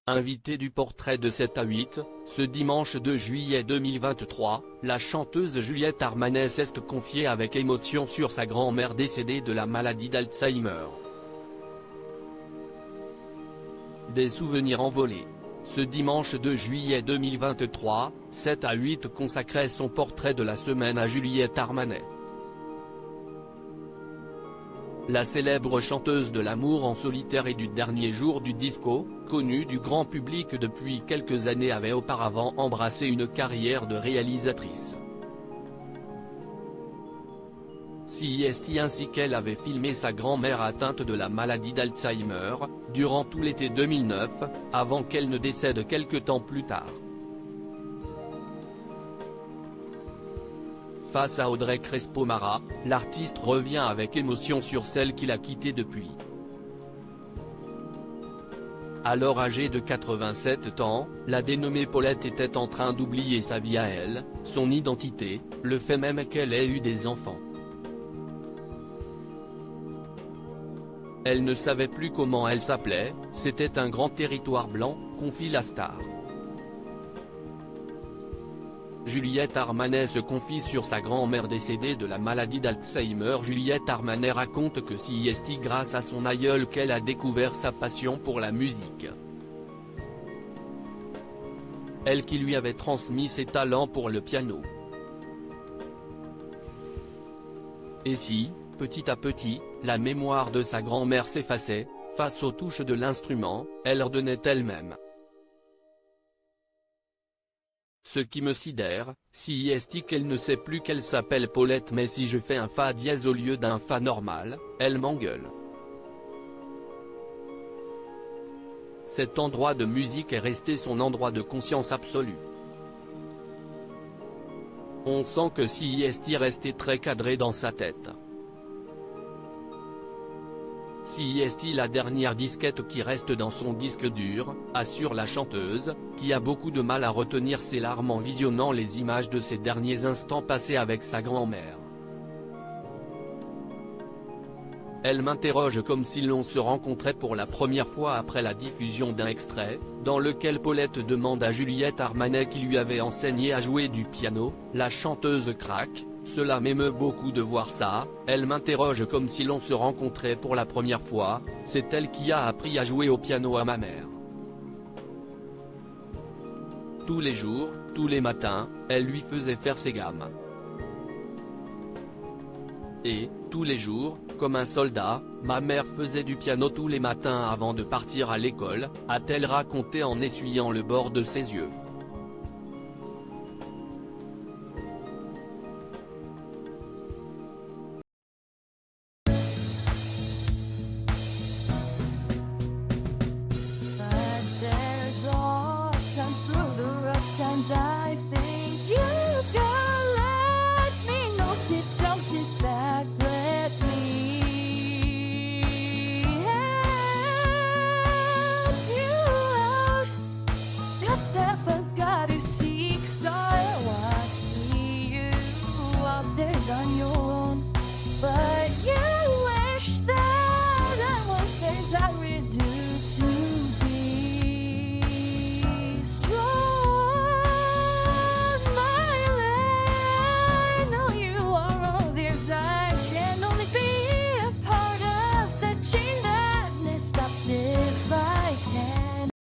Invitée du portrait de 7 à 8, ce dimanche 2 juillet 2023, la chanteuse Juliette Armanet s'est confiée avec émotion sur sa grand-mère décédée de la maladie d'Alzheimer. Des souvenirs envolés. Ce dimanche 2 juillet 2023, 7 à 8 consacrait son portrait de la semaine à Juliette Armanet. La célèbre chanteuse de l'amour en solitaire et du dernier jour du disco, connue du grand public depuis quelques années, avait auparavant embrassé une carrière de réalisatrice. CIST ainsi qu'elle avait filmé sa grand-mère atteinte de la maladie d'Alzheimer, durant tout l'été 2009, avant qu'elle ne décède quelque temps plus tard. Face à Audrey Crespo-Mara, l'artiste revient avec émotion sur celle qu'il a quittée depuis. Alors âgée de 87 ans, la dénommée Paulette était en train d'oublier sa vie à elle, son identité, le fait même qu'elle ait eu des enfants. Elle ne savait plus comment elle s'appelait, c'était un grand territoire blanc, confie la star. Juliette Armanet se confie sur sa grand-mère décédée de la maladie d'Alzheimer. Juliette Armanet raconte que c'est grâce à son aïeul qu'elle a découvert sa passion pour la musique. Elle qui lui avait transmis ses talents pour le piano. Et si, petit à petit, la mémoire de sa grand-mère s'effaçait, face aux touches de l'instrument, elle ordonnait elle-même. Ce qui me sidère, c'est qu'elle ne sait plus qu'elle s'appelle Paulette, mais si je fais un fa dièse au lieu d'un fa normal, elle m'engueule. Cet endroit de musique est resté son endroit de conscience absolue. On sent que c'est resté très cadré dans sa tête. C'est la dernière disquette qui reste dans son disque dur, assure la chanteuse, qui a beaucoup de mal à retenir ses larmes en visionnant les images de ses derniers instants passés avec sa grand-mère. Elle m'interroge comme si l'on se rencontrait pour la première fois après la diffusion d'un extrait, dans lequel Paulette demande à Juliette Armanet qui lui avait enseigné à jouer du piano, la chanteuse craque. Cela m'émeut beaucoup de voir ça, elle m'interroge comme si l'on se rencontrait pour la première fois, c'est elle qui a appris à jouer au piano à ma mère. Tous les jours, tous les matins, elle lui faisait faire ses gammes. Et, tous les jours, comme un soldat, ma mère faisait du piano tous les matins avant de partir à l'école, a-t-elle raconté en essuyant le bord de ses yeux.